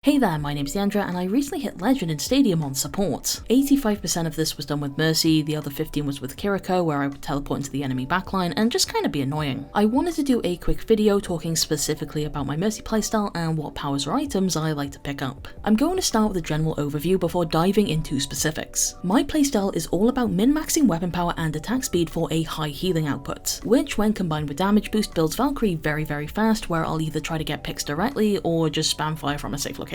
Hey there, my name's Niandra and I recently hit Legend in Stadium on support. 85% of this was done with Mercy, the other 15 was with Kiriko where I would teleport into the enemy backline and just kinda be annoying. I wanted to do a quick video talking specifically about my Mercy playstyle and what powers or items I like to pick up. I'm going to start with a general overview before diving into specifics. My playstyle is all about min-maxing weapon power and attack speed for a high healing output, which when combined with damage boost builds Valkyrie very fast, where I'll either try to get picks directly or just spam fire from a safe location.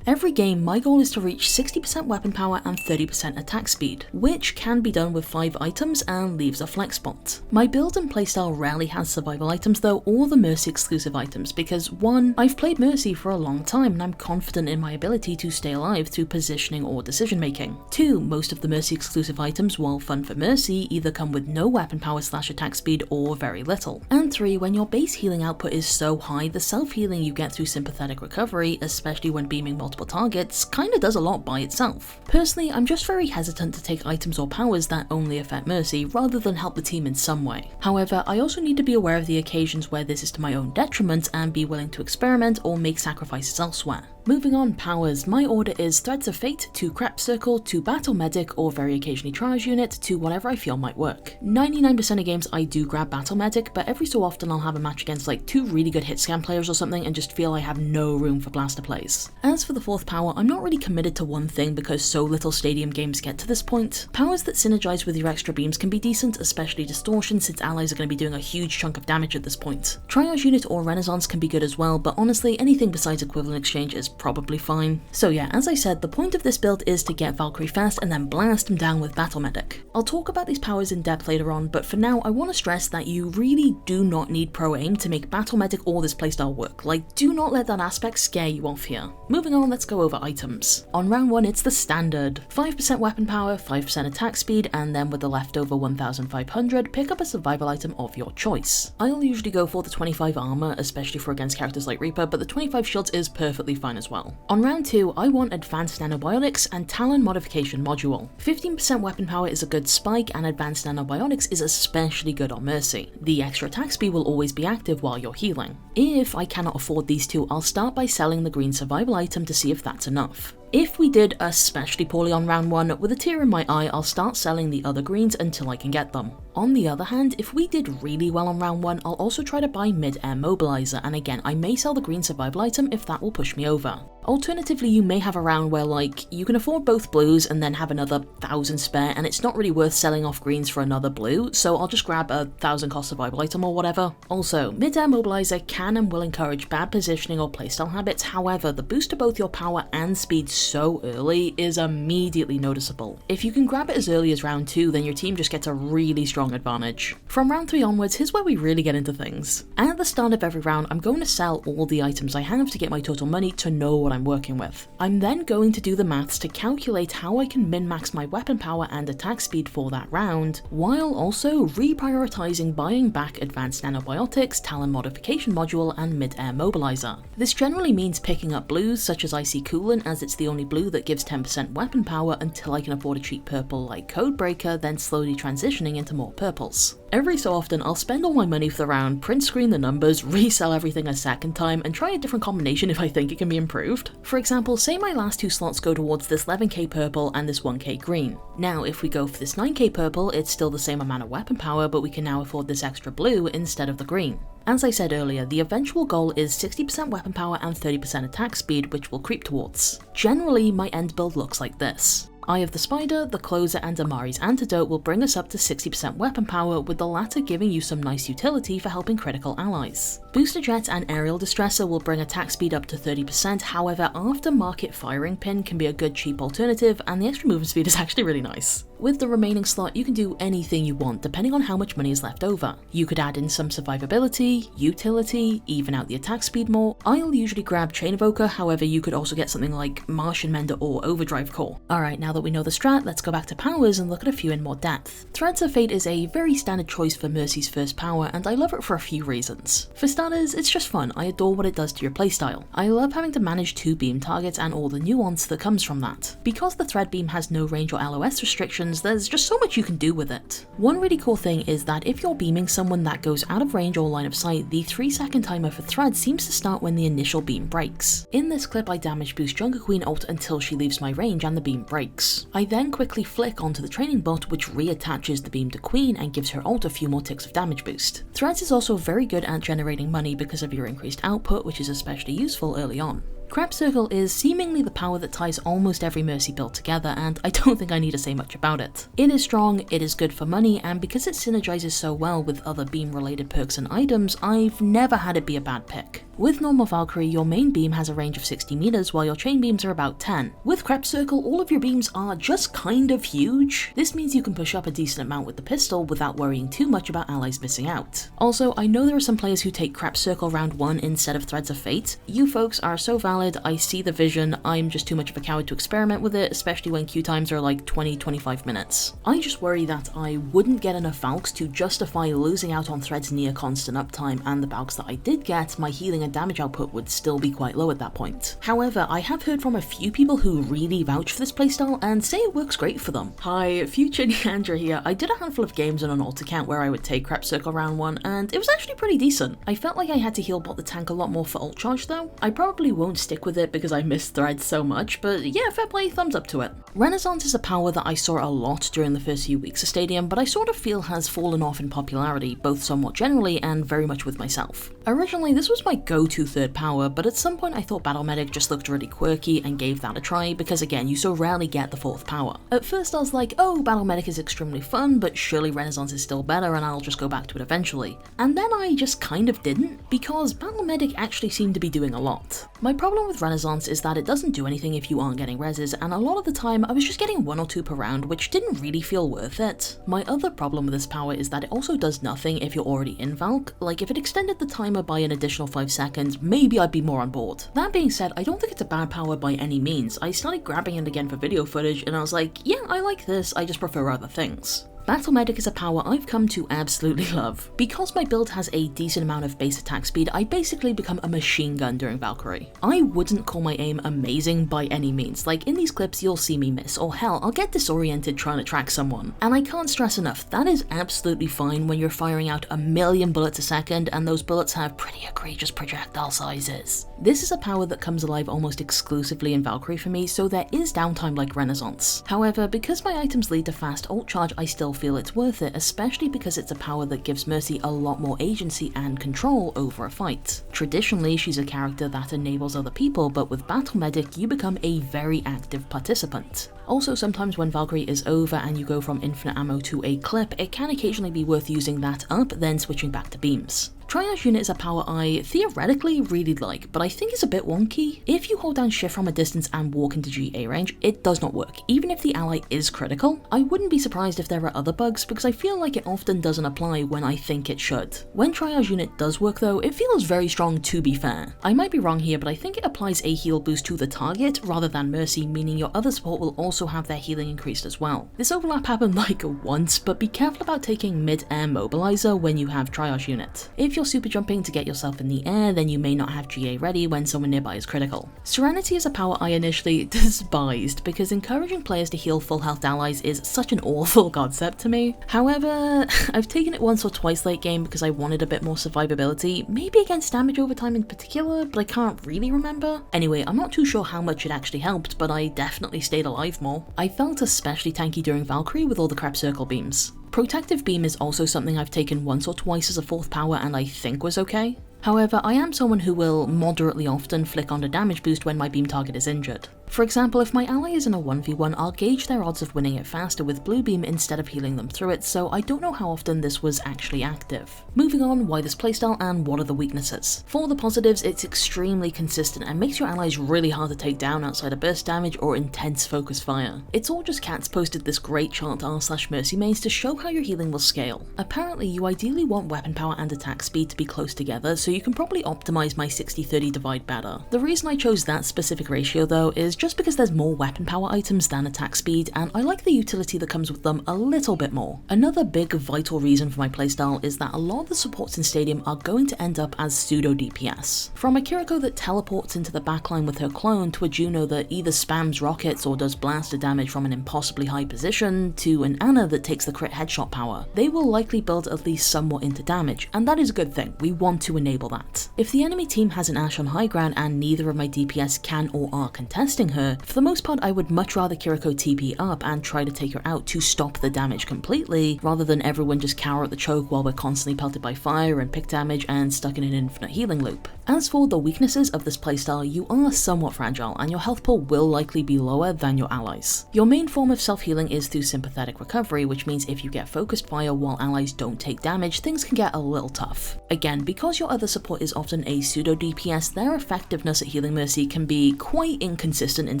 Every game, my goal is to reach 60% weapon power and 30% attack speed, which can be done with 5 items and leaves a flex spot. My build and playstyle rarely has survival items though, or the Mercy exclusive items, because 1, I've played Mercy for a long time and I'm confident in my ability to stay alive through positioning or decision making. 2, most of the Mercy exclusive items, while fun for Mercy, either come with no weapon power / attack speed or very little. And 3, when your base healing output is so high, the self-healing you get through sympathetic recovery, especially when beaming multiple targets, kinda does a lot by itself. Personally, I'm just very hesitant to take items or powers that only affect Mercy rather than help the team in some way. However, I also need to be aware of the occasions where this is to my own detriment and be willing to experiment or make sacrifices elsewhere. Moving on, powers. My order is Threads of Fate to Crep Circle to Battle Medic or very occasionally Triage Unit to whatever I feel might work. 99% of games I do grab Battle Medic, but every so often I'll have a match against like 2 really good hit scan players or something and just feel I have no room for blaster plays. As for the 4th power, I'm not really committed to one thing because so little stadium games get to this point. Powers that synergize with your extra beams can be decent, especially Distortion since allies are going to be doing a huge chunk of damage at this point. Triage Unit or Renaissance can be good as well, but honestly anything besides Equivalent Exchange is probably fine. So yeah, as I said, the point of this build is to get Valkyrie fast and then blast him down with Battle Medic. I'll talk about these powers in depth later on, but for now I want to stress that you really do not need pro aim to make Battle Medic or this playstyle work. Like, do not let that aspect scare you off here. Moving on, let's go over items. On round 1 it's the standard. 5% weapon power, 5% attack speed, and then with the leftover 1500 pick up a survival item of your choice. I'll usually go for the 25 armor, especially for against characters like Reaper, but the 25 shields is perfectly fine as well. On round 2, I want Advanced Nanobiotics and Talon Modification Module. 15% weapon power is a good spike and Advanced Nanobiotics is especially good on Mercy. The extra attack speed will always be active while you're healing. If I cannot afford these two, I'll start by selling the green survival item to see if that's enough. If we did especially poorly on round 1, with a tear in my eye, I'll start selling the other greens until I can get them. On the other hand, if we did really well on round 1, I'll also try to buy mid-air mobilizer, and again, I may sell the green survival item if that will push me over. Alternatively, you may have a round where like, you can afford both blues and then have another 1000 spare and it's not really worth selling off greens for another blue, so I'll just grab a 1000 cost survival item or whatever. Also, mid-air mobilizer can and will encourage bad positioning or playstyle habits, however, the boost to both your power and speed so early is immediately noticeable. If you can grab it as early as round 2, then your team just gets a really strong advantage. From round 3 onwards, here's where we really get into things. At the start of every round, I'm going to sell all the items I have to get my total money to know what I'm working with. I'm then going to do the maths to calculate how I can min-max my weapon power and attack speed for that round, while also reprioritizing buying back Advanced Nanobiotics, Talon Modification Module, and Mid-Air Mobilizer. This generally means picking up blues such as Icy Coolant, as it's the only blue that gives 10% weapon power until I can afford a cheap purple like Codebreaker, then slowly transitioning into more purples. Every so often, I'll spend all my money for the round, print screen the numbers, resell everything a second time, and try a different combination if I think it can be improved. For example, say my last 2 slots go towards this 11k purple and this 1k green. Now, if we go for this 9k purple, it's still the same amount of weapon power, but we can now afford this extra blue instead of the green. As I said earlier, the eventual goal is 60% weapon power and 30% attack speed, which we'll creep towards. Generally, my end build looks like this. Eye of the Spider, the Closer, and Amari's Antidote will bring us up to 60% weapon power, with the latter giving you some nice utility for helping critical allies. Booster Jet and Aerial Distressor will bring attack speed up to 30%, however aftermarket Firing Pin can be a good cheap alternative, and the extra movement speed is actually really nice. With the remaining slot, you can do anything you want depending on how much money is left over. You could add in some survivability, utility, even out the attack speed more. I'll usually grab Chain Evoker, however you could also get something like Martian Mender or Overdrive Core. Alright, now that we know the strat, let's go back to powers and look at a few in more depth. Threads of Fate is a very standard choice for Mercy's first power, and I love it for a few reasons. For starters, starters, it's just fun. I adore what it does to your playstyle. I love having to manage 2 beam targets and all the nuance that comes from that. Because the thread beam has no range or LOS restrictions, there's just so much you can do with it. One really cool thing is that if you're beaming someone that goes out of range or line of sight, the 3-second timer for thread seems to start when the initial beam breaks. In this clip, I damage boost Jungle Queen ult until she leaves my range and the beam breaks. I then quickly flick onto the training bot, which reattaches the beam to Queen and gives her ult a few more ticks of damage boost. Threads is also very good at generating money because of your increased output, which is especially useful early on. Crab Circle is seemingly the power that ties almost every Mercy build together, and I don't think I need to say much about it. It is strong, it is good for money, and because it synergizes so well with other beam related perks and items, I've never had it be a bad pick. With normal Valkyrie, your main beam has a range of 60 meters while your chain beams are about 10. With Crab Circle, all of your beams are just kind of huge. This means you can push up a decent amount with the pistol without worrying too much about allies missing out. Also, I know there are some players who take Crab Circle round 1 instead of Threads of Fate. You folks are so valid, I see the vision, I'm just too much of a coward to experiment with it, especially when queue times are like 20-25 minutes. I just worry that I wouldn't get enough Valks to justify losing out on Threads near constant uptime, and the Valks that I did get, my healing and damage output would still be quite low at that point. However, I have heard from a few people who really vouch for this playstyle and say it works great for them. Hi, future Niandra here. I did a handful of games on an alt account where I would take Crab Circle round 1, and it was actually pretty decent. I felt like I had to heal bot the tank a lot more for ult charge though. I probably won't stick with it because I miss Threads so much, but yeah, fair play, thumbs up to it. Renaissance is a power that I saw a lot during the first few weeks of Stadium, but I sort of feel has fallen off in popularity, both somewhat generally and very much with myself. Originally, this was my go-to third power, but at some point I thought Battle Medic just looked really quirky and gave that a try because again, you so rarely get the 4th power. At first I was like, oh, Battle Medic is extremely fun, but surely Renaissance is still better and I'll just go back to it eventually. And then I just kind of didn't, because Battle Medic actually seemed to be doing a lot. My problem with Renaissance is that it doesn't do anything if you aren't getting reses, and a lot of the time I was just getting 1 or 2 per round, which didn't really feel worth it. My other problem with this power is that it also does nothing if you're already in Valk. Like, if it extended the timer by an additional 5 seconds, maybe I'd be more on board. That being said, I don't think it's a bad power by any means. I started grabbing it again for video footage and I was like, yeah, I like this, I just prefer other things. Battle Medic is a power I've come to absolutely love. Because my build has a decent amount of base attack speed, I basically become a machine gun during Valkyrie. I wouldn't call my aim amazing by any means. Like, in these clips you'll see me miss, or hell, I'll get disoriented trying to track someone. And I can't stress enough, that is absolutely fine when you're firing out 1,000,000 bullets a second and those bullets have pretty egregious projectile sizes. This is a power that comes alive almost exclusively in Valkyrie for me, so there is downtime like Renaissance. However, because my items lead to fast ult charge, I still feel it's worth it, especially because it's a power that gives Mercy a lot more agency and control over a fight. Traditionally, she's a character that enables other people, but with Battle Medic, you become a very active participant. Also, sometimes when Valkyrie is over and you go from infinite ammo to a clip, it can occasionally be worth using that up, then switching back to beams. Triage Unit is a power I theoretically really like, but I think it's a bit wonky. If you hold down shift from a distance and walk into GA range, it does not work, even if the ally is critical. I wouldn't be surprised if there are other bugs, because I feel like it often doesn't apply when I think it should. When Triage Unit does work though, it feels very strong to be fair. I might be wrong here, but I think it applies a heal boost to the target rather than Mercy, meaning your other support will also have their healing increased as well. This overlap happened like once, but be careful about taking mid-air mobilizer when you have Triage Unit. If you're super jumping to get yourself in the air, then you may not have GA ready when someone nearby is critical. Serenity is a power I initially despised because encouraging players to heal full health allies is such an awful concept to me. However, I've taken it once or twice late game because I wanted a bit more survivability, maybe against damage over time in particular, but I can't really remember. Anyway, I'm not too sure how much it actually helped, but I definitely stayed alive more. I felt especially tanky during Valkyrie with all the Crab Circle beams. Protective Beam is also something I've taken once or twice as a 4th power and I think was okay. However, I am someone who will moderately often flick on a damage boost when my beam target is injured. For example, if my ally is in a 1v1, I'll gauge their odds of winning it faster with blue beam instead of healing them through it, so I don't know how often this was actually active. Moving on, why this playstyle and what are the weaknesses? For the positives, it's extremely consistent and makes your allies really hard to take down outside of burst damage or intense focus fire. It's all just Cats posted this great chart r/mercy maze to show how your healing will scale. Apparently, you ideally want weapon power and attack speed to be close together, so you can probably optimize my 60-30 divide better. The reason I chose that specific ratio though is just because there's more weapon power items than attack speed, and I like the utility that comes with them a little bit more. Another big vital reason for my playstyle is that a lot of the supports in Stadium are going to end up as pseudo DPS. From a Kiriko that teleports into the backline with her clone, to a Juno that either spams rockets or does blaster damage from an impossibly high position, to an Ana that takes the crit headshot power, they will likely build at least somewhat into damage, and that is a good thing. We want to enable that. If the enemy team has an Ashe on high ground and neither of my DPS can or are contesting her, for the most part I would much rather Kiriko TP up and try to take her out to stop the damage completely, rather than everyone just cower at the choke while we're constantly pelted by fire and pick damage and stuck in an infinite healing loop. As for the weaknesses of this playstyle, you are somewhat fragile and your health pool will likely be lower than your allies. Your main form of self-healing is through sympathetic recovery, which means if you get focused fire while allies don't take damage, things can get a little tough. Again, because your other support is often a pseudo DPS, their effectiveness at healing Mercy can be quite inconsistent in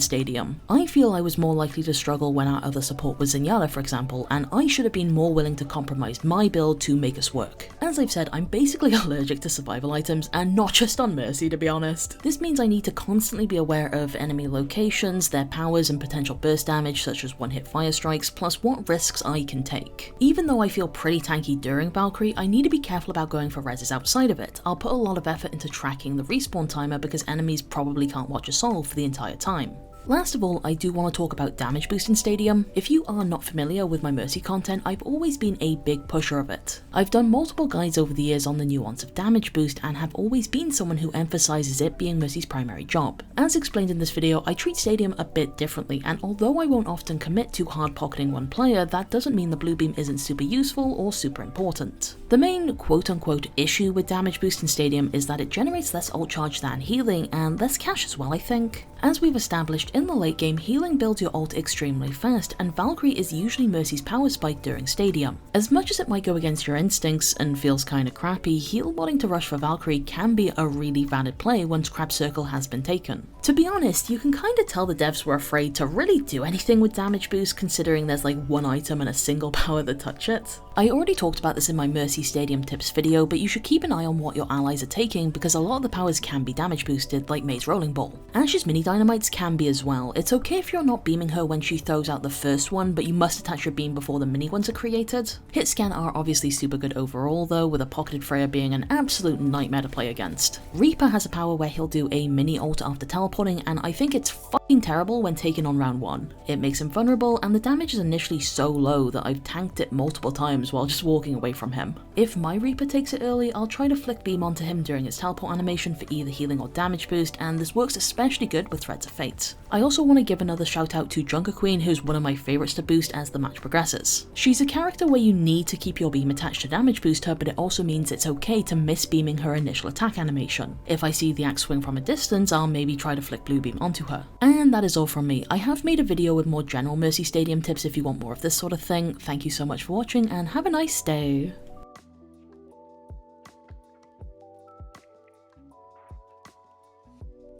Stadium. I feel I was more likely to struggle when our other support was Zenyatta, for example, and I should have been more willing to compromise my build to make us work. As I've said, I'm basically allergic to survival items, and not just on Mercy to be honest. This means I need to constantly be aware of enemy locations, their powers and potential burst damage such as one-hit fire strikes, plus what risks I can take. Even though I feel pretty tanky during Valkyrie, I need to be careful about going for reses outside of it. I'll put a lot of effort into tracking the respawn timer because enemies probably can't watch a soul for the entire time. Last of all, I do want to talk about damage boost in Stadium. If you are not familiar with my Mercy content, I've always been a big pusher of it. I've done multiple guides over the years on the nuance of damage boost and have always been someone who emphasizes it being Mercy's primary job. As explained in this video, I treat Stadium a bit differently, and although I won't often commit to hard pocketing one player, that doesn't mean the blue beam isn't super useful or super important. The main quote-unquote issue with damage boost in Stadium is that it generates less ult charge than healing and less cash as well, I think. As we've established, in the late game, healing builds your ult extremely fast, and Valkyrie is usually Mercy's power spike during Stadium. As much as it might go against your instincts and feels kinda crappy, heal wanting to rush for Valkyrie can be a really valid play once Crab Circle has been taken. To be honest, you can kinda tell the devs were afraid to really do anything with damage boost considering there's like one item and a single power that touch it. I already talked about this in my Mercy Stadium tips video, but you should keep an eye on what your allies are taking because a lot of the powers can be damage boosted, like May's Rolling Ball. Ashe's mini dynamites can be as well. It's okay if you're not beaming her when she throws out the first one, but you must attach your beam before the mini ones are created. Hit scan are obviously super good overall though, with a pocketed Freya being an absolute nightmare to play against. Reaper has a power where he'll do a mini ult after teleporting, and I think it's fucking terrible when taken on round 1. It makes him vulnerable, and the damage is initially so low that I've tanked it multiple times while just walking away from him. If my Reaper takes it early, I'll try to flick beam onto him during his teleport animation for either healing or damage boost, and this works especially good with Threads of Fate. I also want to give another shout out to Junker Queen, who's one of my favourites to boost as the match progresses. She's a character where you need to keep your beam attached to damage boost her, but it also means it's okay to miss beaming her initial attack animation. If I see the axe swing from a distance, I'll maybe try to flick blue beam onto her. And that is all from me. I have made a video with more general Mercy Stadium tips if you want more of this sort of thing. Thank you so much for watching and have a nice day.